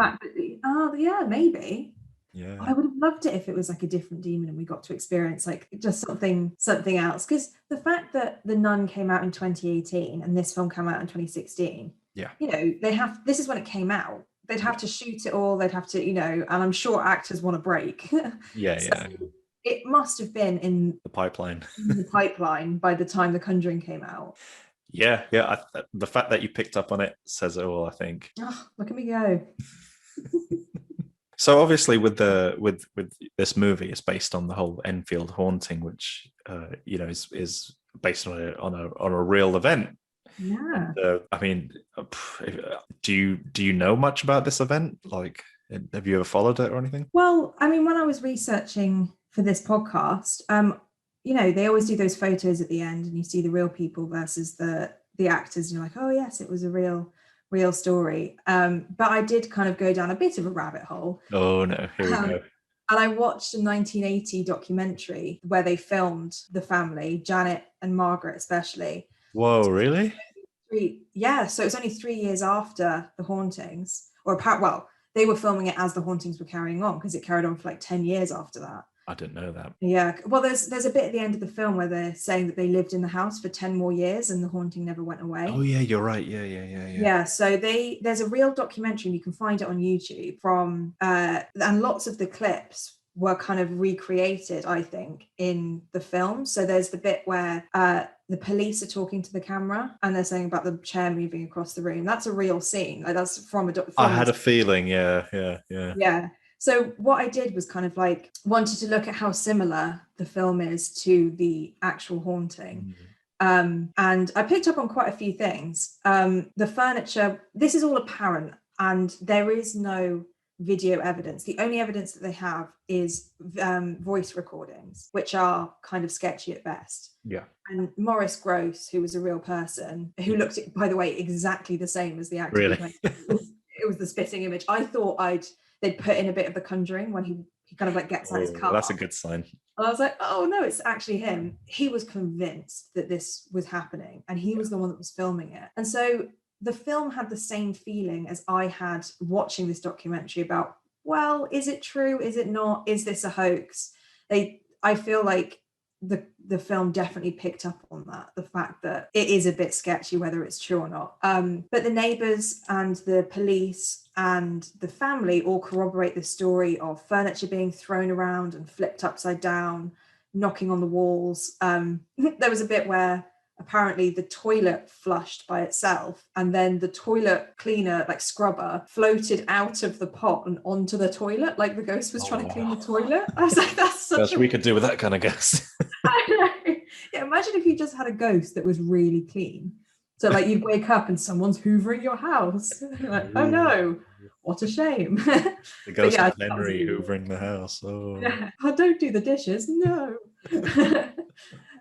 Oh yeah, maybe. Yeah. I would have loved it if it was like a different demon and we got to experience like just something else. Because the fact that The Nun came out in 2018 and this film came out in 2016, yeah, you know, this is when it came out. They'd have to shoot it all. They'd have to, you know, and I'm sure actors want a break. Yeah, So yeah. it must have been in The pipeline. the pipeline by the time The Conjuring came out. Yeah, yeah. The fact that you picked up on it says it all, I think. Oh, look at me go. So obviously, with this movie, it's based on the whole Enfield haunting, which you know is based on a real event. Yeah. And, I mean, do you know much about this event? Like, have you ever followed it or anything? Well, I mean, when I was researching for this podcast, you know, they always do those photos at the end, and you see the real people versus the actors. And you're like, oh yes, it was a real story. But I did kind of go down a bit of a rabbit hole. Oh no, here we go. And I watched a 1980 documentary where they filmed the family, Janet and Margaret especially. Whoa, really? Yeah, so it was only 3 years after the hauntings, well, they were filming it as the hauntings were carrying on, because it carried on for like 10 years after that. I didn't know that. Yeah, well, there's a bit at the end of the film where they're saying that they lived in the house for 10 more years and the haunting never went away. Oh yeah, you're right. Yeah. Yeah, so there's a real documentary, and you can find it on YouTube from and lots of the clips were kind of recreated, I think, in the film. So there's the bit where the police are talking to the camera and they're saying about the chair moving across the room. That's a real scene. Like, that's from a I had a feeling. Yeah. So what I did was kind of like wanted to look at how similar the film is to the actual haunting. And I picked up on quite a few things. The furniture, this is all apparent, and there is no video evidence. The only evidence that they have is voice recordings, which are kind of sketchy at best. Yeah. And Maurice Grosse, who was a real person, who looked, by the way, exactly the same as the actor. Really? It was the spitting image. I thought they'd put in a bit of The Conjuring when he kind of like gets out his car. That's a good sign. And I was like, oh no, it's actually him. He was convinced that this was happening, and he was the one that was filming it. And so the film had the same feeling as I had watching this documentary about, well, is it true? Is it not? Is this a hoax? I feel like the film definitely picked up on that, the fact that it is a bit sketchy whether it's true or not. But the neighbors and the police and the family all corroborate the story of furniture being thrown around and flipped upside down, knocking on the walls. There was a bit where apparently the toilet flushed by itself, and then the toilet cleaner, like scrubber, floated out of the pot and onto the toilet, like the ghost was trying to clean the toilet. I was like, that's such we could do with that kind of ghost. I know. Yeah, imagine if you just had a ghost that was really clean. So like you'd wake up and someone's hoovering your house. Like, oh no, what a shame. The ghost of Henry hoovering the house. Oh. Yeah. Oh, don't do the dishes. No.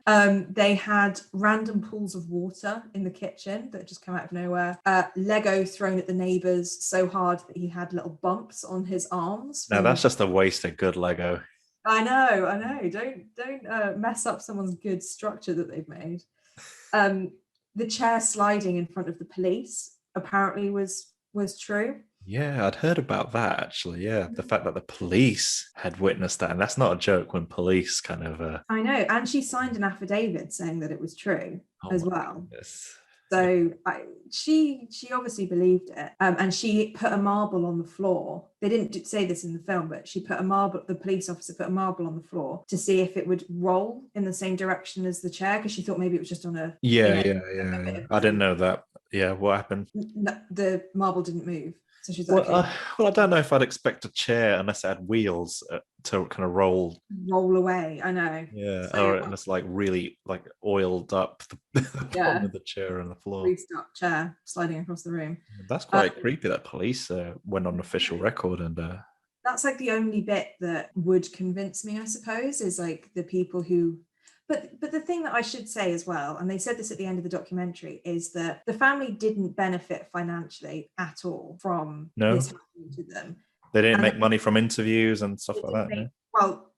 They had random pools of water in the kitchen that just come out of nowhere. Lego thrown at the neighbors so hard that he had little bumps on his arms. Now that's just a waste of good Lego. I know. Don't mess up someone's good structure that they've made. The chair sliding in front of the police apparently was true. Yeah, I'd heard about that actually. Yeah, the fact that the police had witnessed that, and that's not a joke when police kind of. I know, and she signed an affidavit saying that it was true as well. Goodness. So she obviously believed it, and she put a marble on the floor. They didn't say this in the film, but she put a marble. The police officer put a marble on the floor to see if it would roll in the same direction as the chair, because she thought maybe it was just on a Yeah. I didn't a know that. Yeah, what happened? no, the marble didn't move. So she's Well, like, okay, I don't know if I'd expect a chair unless it had wheels to kind of roll. roll away. I know. Yeah, or So it's like really like oiled up the bottom yeah, of the chair and the floor. greased up chair sliding across the room. That's quite creepy that police went on official record and That's like the only bit that would convince me, I suppose, is like the people who. But the thing that I should say as well, and they said this at the end of the documentary, is that the family didn't benefit financially at all from this happening to them. they didn't And make money from interviews and stuff they like that. didn't No? make- Well,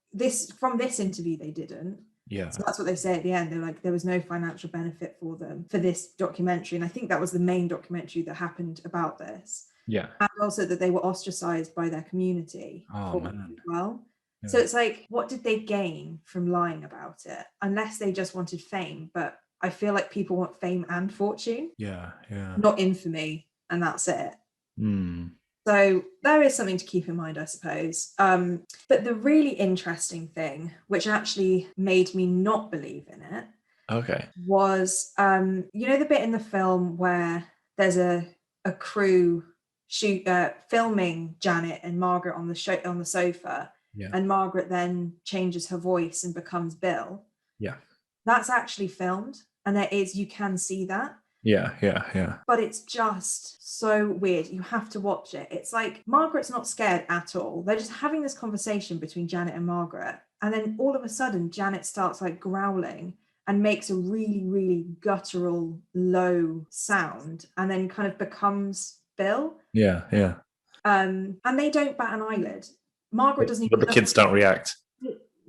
from this interview, they didn't. Yeah. So that's what they say at the end. They're like, there was no financial benefit for them for this documentary. And I think that was the main documentary that happened about this. Yeah. And also that they were ostracized by their community Oh, man. as well. Yeah. So it's like, what did they gain from lying about it? Unless they just wanted fame. But I feel like people want fame and fortune, Yeah. not infamy, and that's it. Hmm. So there is something to keep in mind, I suppose. But the really interesting thing, which actually made me not believe in it, Okay. was you know the bit in the film where there's a crew filming Janet and Margaret on the sofa, Yeah. and Margaret then changes her voice and becomes Bill. Yeah. That's actually filmed, and you can see that. Yeah. But it's just so weird. You have to watch it. It's like Margaret's not scared at all. They're just having this conversation between Janet and Margaret. And then all of a sudden, Janet starts like growling and makes a really, really guttural, low sound, and then kind of becomes Bill. Yeah. And they don't bat an eyelid. Margaret doesn't even. But the kids don't react.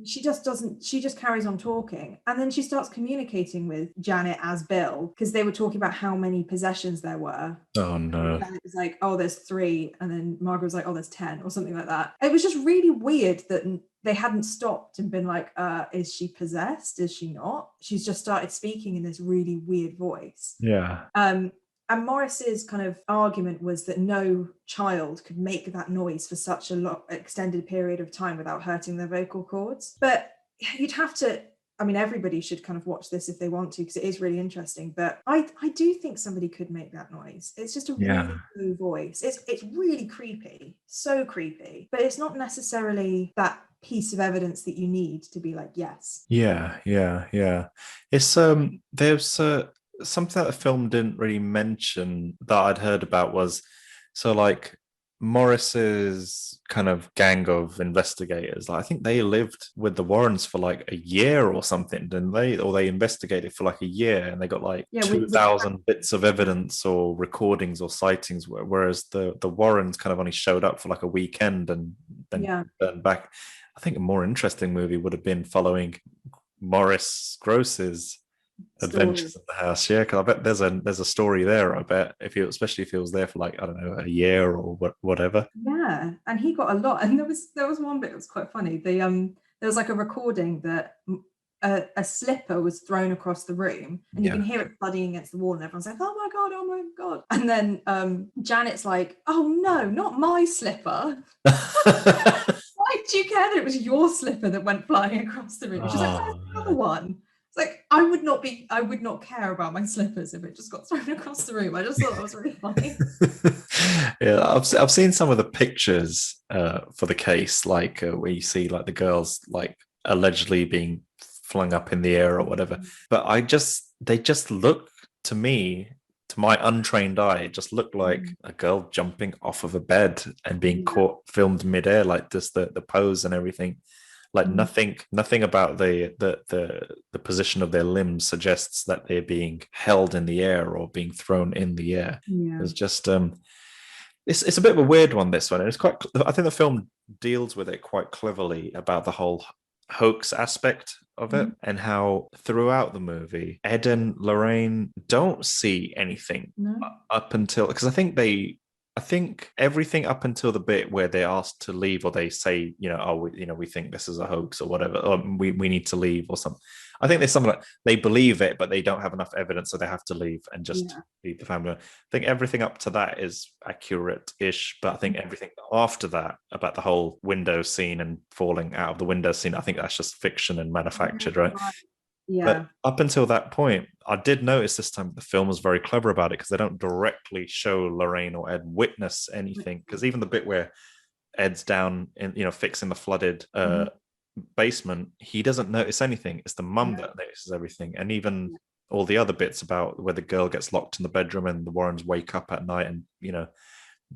She just doesn't. She just carries on talking, and then she starts communicating with Janet as Bill, because they were talking about how many possessions there were. Oh no. Janet was like, "Oh, there's 3," and then Margaret was like, "Oh, there's 10," or something like that. It was just really weird that they hadn't stopped and been like, "Is she possessed? Is she not?" She's just started speaking in this really weird voice. Yeah. And Morris's kind of argument was that no child could make that noise for such a extended period of time without hurting their vocal cords. But you'd have to, I mean, everybody should kind of watch this if they want to, because it is really interesting. But I do think somebody could make that noise. It's just a really low voice. It's really creepy, so creepy. But it's not necessarily that piece of evidence that you need to be like, yes. Yeah. It's there's something that the film didn't really mention that I'd heard about was, so like Morris's kind of gang of investigators, like, I think they lived with the Warrens for like a year or something, didn't they? Or they investigated for like a year and they got like 2,000 bits of evidence or recordings or sightings, whereas the Warrens kind of only showed up for like a weekend and then turned back. I think a more interesting movie would have been following Morris Gross's adventures in the house. Yeah, because I bet there's a story there. I bet especially if he was there for like, I don't know, a year or whatever. Yeah, and he got a lot. And there was one bit that was quite funny. There was like a recording that a slipper was thrown across the room, and you can hear it thudding against the wall, and everyone's like, oh my god. And then Janet's like, oh no, not my slipper. Why do you care that it was your slipper that went flying across the room? She's like, where's the other one? It's like, I would not care about my slippers if it just got thrown across the room. I just thought that was really funny. Yeah, I've seen some of the pictures for the case, like where you see like the girls like allegedly being flung up in the air or whatever. But they just look, to me, to my untrained eye, it just looked like a girl jumping off of a bed and being caught, filmed midair, like just the pose and everything. Like nothing about the position of their limbs suggests that they're being held in the air or being thrown in the air. Yeah. It's just it's a bit of a weird one, this one. And it's quite, I think the film deals with it quite cleverly about the whole hoax aspect of it, and how throughout the movie Ed and Lorraine don't see anything up until, because I think they I think everything up until the bit where they're asked to leave, or they say, we think this is a hoax or whatever, or we need to leave or something. I think there's something like they believe it, but they don't have enough evidence, so they have to leave and just leave the family. I think everything up to that is accurate-ish, but I think everything after that, about the whole window scene and falling out of the window scene, I think that's just fiction and manufactured, right? Yeah. But up until that point, I did notice this time the film was very clever about it, because they don't directly show Lorraine or Ed witness anything. Because even the bit where Ed's down in, fixing the flooded basement, he doesn't notice anything. It's the mum that notices everything. And even all the other bits about where the girl gets locked in the bedroom and the Warrens wake up at night and,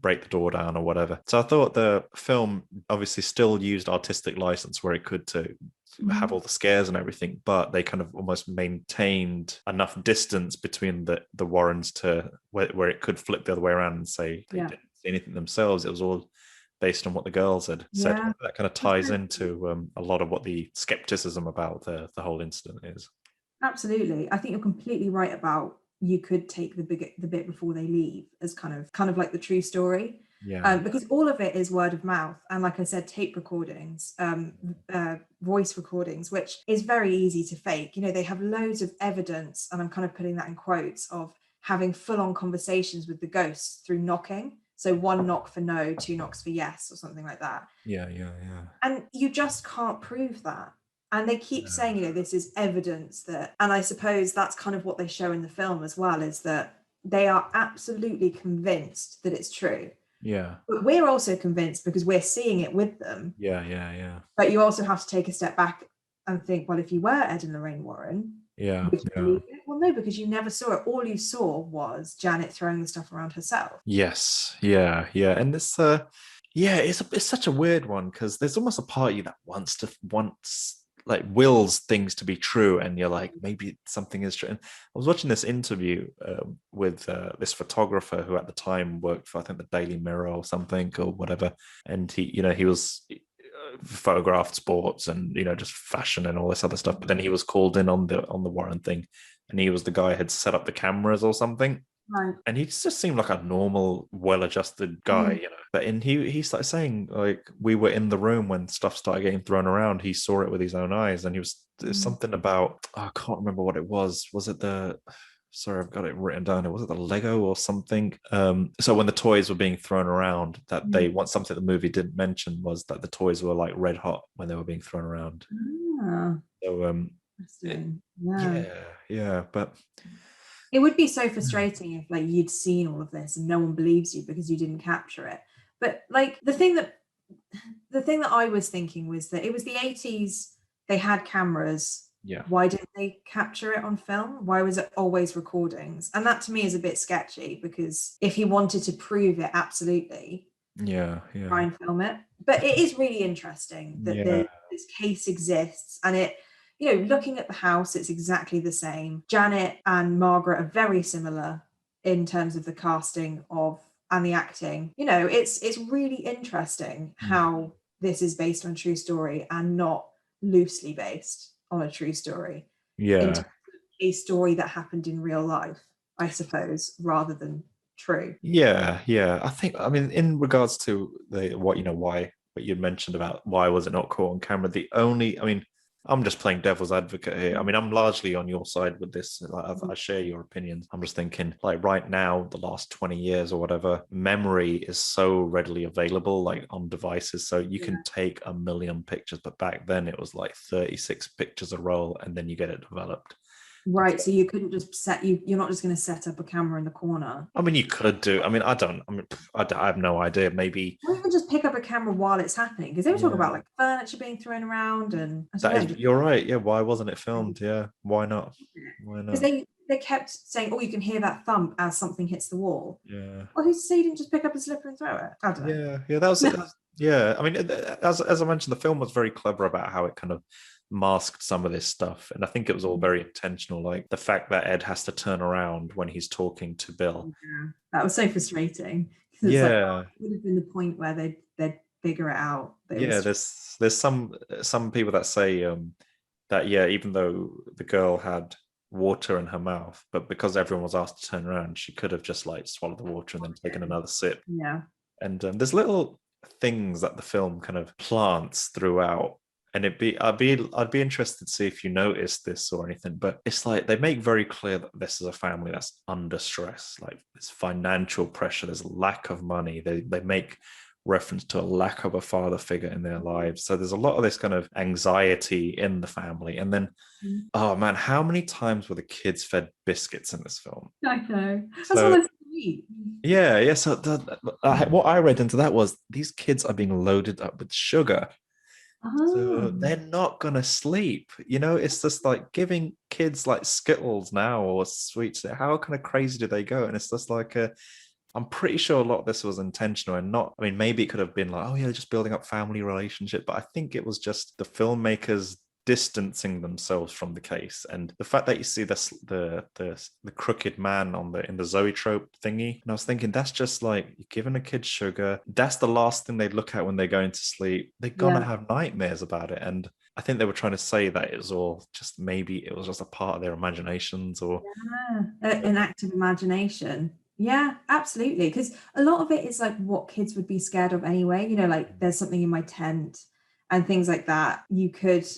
break the door down or whatever. So I thought the film obviously still used artistic license where it could to have all the scares and everything, but they kind of almost maintained enough distance between the Warrens to where it could flip the other way around and say they didn't see anything themselves. It was all based on what the girls had said. That kind of ties into a lot of what the skepticism about the whole incident is. Absolutely. I think you're completely right about you could take the bit before they leave as kind of like the true story. Because all of it is word of mouth, and like I said, tape recordings, voice recordings, which is very easy to fake. They have loads of evidence, and I'm kind of putting that in quotes, of having full-on conversations with the ghosts through knocking. So 1 knock for no, 2 knocks for yes, or something like that. Yeah. And you just can't prove that. And they keep saying, this is evidence that, and I suppose that's kind of what they show in the film as well, is that they are absolutely convinced that it's true. Yeah. But we're also convinced because we're seeing it with them. Yeah. But you also have to take a step back and think, well, if you were Ed and Lorraine Warren, would you believe it? Well, no, because you never saw it. All you saw was Janet throwing the stuff around herself. Yes. Yeah. And this it's such a weird one, because there's almost a part of you that wants like wills things to be true, and you're like, maybe something is true. And I was watching this interview with this photographer who at the time worked for, I think, the Daily Mirror or something or whatever, and he was photographed sports and just fashion and all this other stuff, but then he was called in on the Warren thing, and he was the guy who had set up the cameras or something. Right. And he just seemed like a normal, well-adjusted guy, But he started saying, like, we were in the room when stuff started getting thrown around. He saw it with his own eyes, and there's something about, I can't remember what it was. Was it sorry, I've got it written down. Was it the Lego or something? So when the toys were being thrown around, that they want something the movie didn't mention was that the toys were like red hot when they were being thrown around. So but it would be so frustrating if like you'd seen all of this and no one believes you because you didn't capture it. But like the thing that I was thinking was that it was the 80s, they had cameras. Why didn't they capture it on film? Why was it always recordings? And that to me is a bit sketchy, because if he wanted to prove it, absolutely try and film it. But it is really interesting that this case exists, and it, looking at the house, it's exactly the same. Janet and Margaret are very similar in terms of the casting and the acting. It's really interesting how this is based on true story and not loosely based on a true story. In terms of a story that happened in real life, I suppose, rather than true. I think, I mean, in regards to what you mentioned about why was it not caught on camera, I'm just playing devil's advocate here. I mean, I'm largely on your side with this. I share your opinions. I'm just thinking, like, right now, the last 20 years or whatever, memory is so readily available, like on devices. So you can take 1 million pictures, but back then it was like 36 pictures a roll, and then you get it developed. Right, so you couldn't just you're not just going to set up a camera in the corner. I mean, you could do. I have no idea. Maybe. Or even just pick up a camera while it's happening, because they were talking about like furniture being thrown around, and you're right. Yeah, why wasn't it filmed? Yeah, why not? Because they kept saying, "Oh, you can hear that thump as something hits the wall." Yeah. Well, who's to say you didn't just pick up a slipper and throw it? I don't know. Yeah, that was. Yeah, I mean, as I mentioned, the film was very clever about how it kind of masked some of this stuff, and I think it was all very intentional, like the fact that Ed has to turn around when he's talking to Bill. That was so frustrating. It would have been the point where they'd figure it out. There's some people that say that even though the girl had water in her mouth, but because everyone was asked to turn around, she could have just like swallowed the water and then taken another sip. Yeah. And there's little things that the film kind of plants throughout, and I'd be interested to see if you noticed this or anything. But it's like they make very clear that this is a family that's under stress, like there's financial pressure, there's lack of money. They make reference to a lack of a father figure in their lives. So there's a lot of this kind of anxiety in the family. And then, oh man, how many times were the kids fed biscuits in this film? I know. That's all I eat. Yeah. So what I read into that was these kids are being loaded up with sugar. So they're not gonna sleep. It's just like giving kids like Skittles now or sweets. How kind of crazy do they go? And it's just like I'm pretty sure a lot of this was intentional and not, I mean, maybe it could have been like, oh yeah, just building up family relationship, but I think it was just the filmmakers distancing themselves from the case. And the fact that you see this the crooked man in the zoetrope thingy, and I was thinking that's just like you're giving a kid sugar. That's the last thing they look at when they're going to sleep. They're gonna have nightmares about it. And I think they were trying to say that it was all just, maybe it was just a part of their imaginations or an active imagination. Yeah, absolutely. Because a lot of it is like what kids would be scared of anyway. Like there's something in my tent and things like that. You could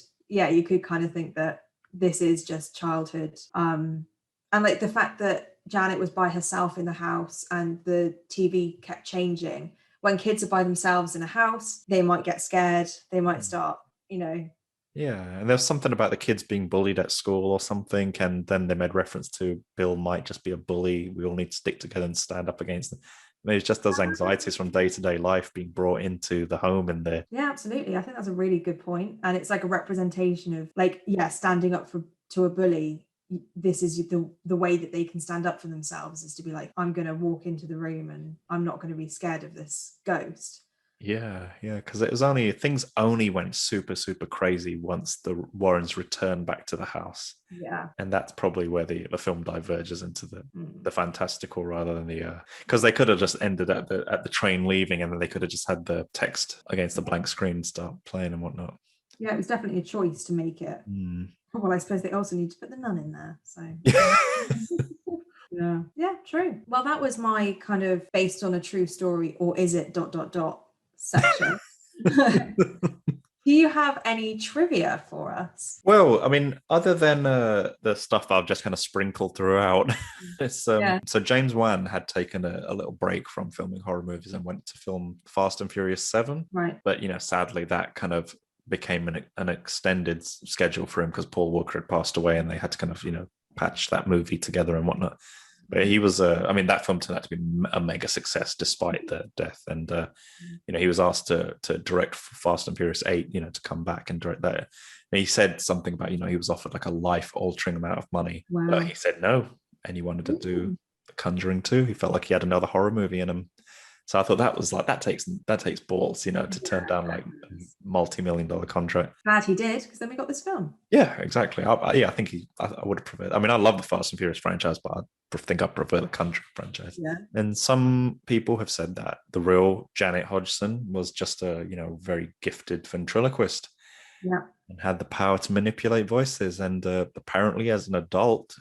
kind of think that this is just childhood. And like the fact that Janet was by herself in the house and the TV kept changing. When kids are by themselves in a house, they might get scared. They might start, Yeah, and there's something about the kids being bullied at school or something, and then they made reference to Bill might just be a bully. We all need to stick together and stand up against them. Maybe it's just those anxieties from day-to-day life being brought into the home in there. Yeah, absolutely. I think that's a really good point. And it's like a representation of like, standing up to a bully. This is the way that they can stand up for themselves, is to be like, I'm going to walk into the room and I'm not going to be scared of this ghost. Yeah, because things only went super, super crazy once the Warrens returned back to the house. Yeah. And that's probably where the film diverges into the fantastical rather than because they could have just ended at the train leaving, and then they could have just had the text against the blank screen start playing and whatnot. Yeah, it was definitely a choice to make it. Well, I suppose they also need to put the nun in there, so yeah, true. Well, that was my kind of based on a true story, or is it ... section. Do you have any trivia for us? Well, I mean, other than the stuff I've just kind of sprinkled throughout, so James Wan had taken a little break from filming horror movies and went to film Fast and Furious 7. Right. But, sadly, that kind of became an extended schedule for him because Paul Walker had passed away and they had to kind of, patch that movie together and whatnot. But he was, that film turned out to be a mega success despite the death. And, he was asked to direct Fast and Furious 8, to come back and direct that. And he said something about, he was offered like a life-altering amount of money. Wow. But he said no, and he wanted to do The Conjuring 2. He felt like he had another horror movie in him. So I thought that was like, that takes balls, to turn down like a multi-million-dollar contract. Glad he did, because then we got this film. Yeah, exactly. I think I would have preferred. I mean, I love the Fast and Furious franchise, but I think I prefer the Conjuring franchise. Yeah. And some people have said that the real Janet Hodgson was just a very gifted ventriloquist. Yeah. And had the power to manipulate voices. And apparently, as an adult,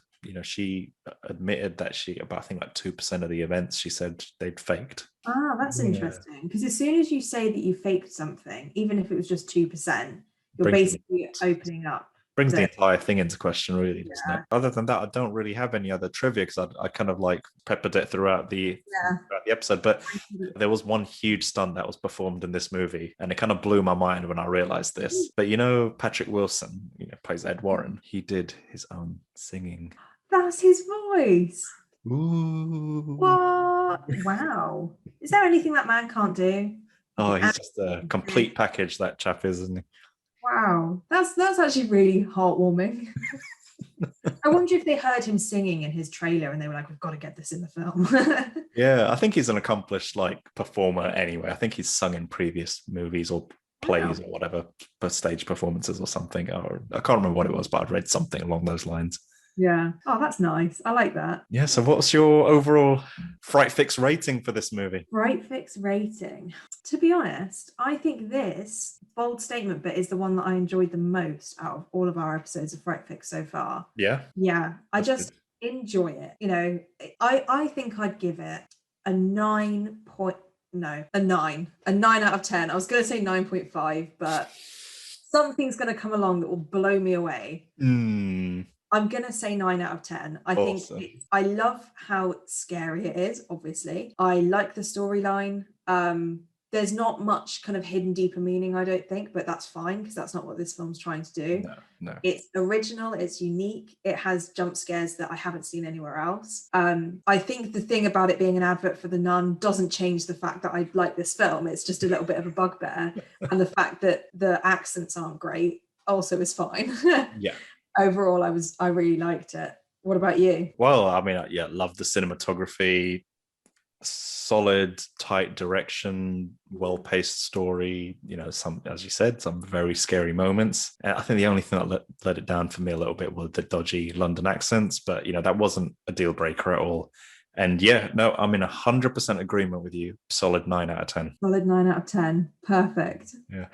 she admitted that about, I think, like 2% of the events she said they'd faked. Ah, that's interesting. Because as soon as you say that you faked something, even if it was just 2%, you're basically opening up. Brings the entire thing into question, really, doesn't it? Other than that, I don't really have any other trivia because I kind of like peppered it throughout the episode. But there was one huge stunt that was performed in this movie, and it kind of blew my mind when I realized this. But Patrick Wilson, plays Ed Warren. He did his own singing. That's his voice. Ooh. What? Wow. Is there anything that man can't do? Oh, he's just a complete package, that chap is, isn't he? Wow. That's actually really heartwarming. I wonder if they heard him singing in his trailer and they were like, we've got to get this in the film. Yeah, I think he's an accomplished performer anyway. I think he's sung in previous movies or plays or whatever, stage performances or something. Or I can't remember what it was, but I'd read something along those lines. Yeah. Oh, that's nice. I like that. Yeah. So what's your overall Fright Fix rating for this movie? Fright Fix rating. To be honest, I think this bold statement, but is the one that I enjoyed the most out of all of our episodes of Fright Fix so far. Yeah. Yeah, I That's just good. enjoy it. You know, I think I'd give it a 9 point, no, a 9 out of 10. I was going to say 9.5, but something's going to come along that will blow me away. I'm going to say 9 out of 10. I think Awesome. I love how scary it is, obviously. I like the storyline. There's not much kind of hidden deeper meaning, I don't think, but that's fine because that's not what this film's trying to do. No. It's original, it's unique, it has jump scares that I haven't seen anywhere else. I think the thing about it being an advert for The Nun doesn't change the fact that I like this film. It's just a little bit of a bugbear. And the fact that the accents aren't great also is fine. Yeah. Overall, I really liked it. What about you? Well, I mean, yeah, love the cinematography, solid, tight direction, well-paced story. You know, some, as you said, some very scary moments. I think the only thing that let it down for me a little bit was the dodgy London accents, but you know, that wasn't a deal breaker at all. And yeah, no, I'm in 100% agreement with you. Solid 9 out of 10. Solid 9 out of 10. Perfect. Yeah.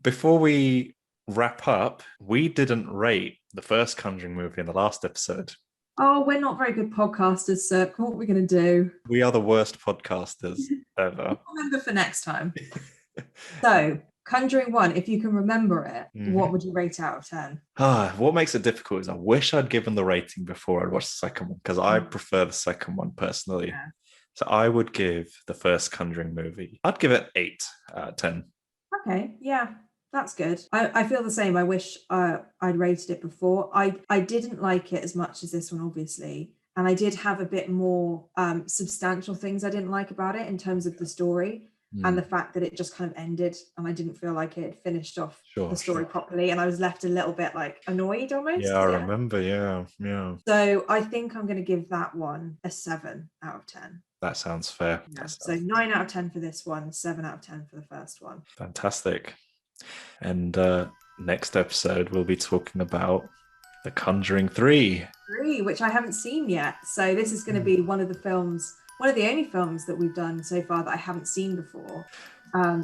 Before we wrap up, we didn't rate the first Conjuring movie in the last episode. Oh, we're not very good podcasters, sir. What are we going to do? We are the worst podcasters ever. Remember for next time. So, Conjuring 1, if you can remember it, what would you rate out of 10? What makes it difficult is I wish I'd given the rating before I'd watched the second one, because I prefer the second one personally. Yeah. So I would give the first Conjuring movie, I'd give it 8 out of 10. Okay, yeah. That's good. I feel the same. I wish I'd rated it before. I didn't like it as much as this one, obviously. And I did have a bit more substantial things I didn't like about it in terms of the story and the fact that it just kind of ended and I didn't feel like it had finished off the story properly. And I was left a little bit like annoyed almost. Yeah, I remember. Yeah. So I think I'm going to give that one a 7 out of 10. That sounds fair. Yeah. So 9 out of 10 for this one, 7 out of 10 for the first one. Fantastic. And next episode, we'll be talking about The Conjuring 3. Which I haven't seen yet. So this is going to be one of the only films that we've done so far that I haven't seen before.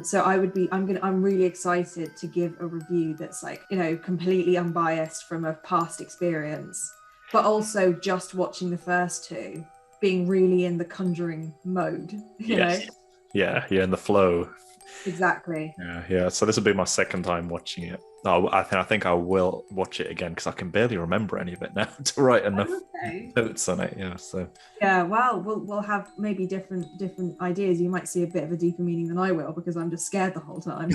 So I'm really excited to give a review that's like, you know, completely unbiased from a past experience, but also just watching the first two, being really in the Conjuring mode, you know? Yeah, in the flow. Exactly. Yeah. So this will be my second time watching it. I think I will watch it again because I can barely remember any of it now to write enough notes on it. Yeah. So. Yeah. Well, we'll have maybe different ideas. You might see a bit of a deeper meaning than I will because I'm just scared the whole time.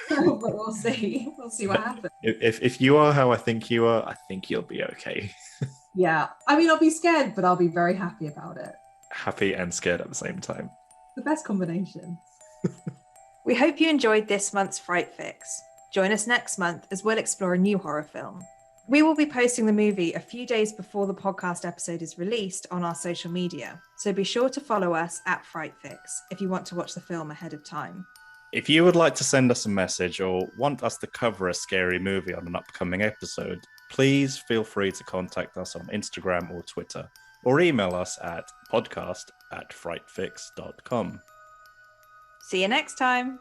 But we'll see. We'll see what happens. If you are how I think you are, I think you'll be okay. Yeah. I mean, I'll be scared, but I'll be very happy about it. Happy and scared at the same time. The best combination. We hope you enjoyed this month's Fright Fix. Join us next month as we'll explore a new horror film. We will be posting the movie a few days before the podcast episode is released on our social media, so be sure to follow us at Fright Fix if you want to watch the film ahead of time. If you would like to send us a message or want us to cover a scary movie on an upcoming episode, please feel free to contact us on Instagram or Twitter, or email us at podcast@frightfix.com. See you next time.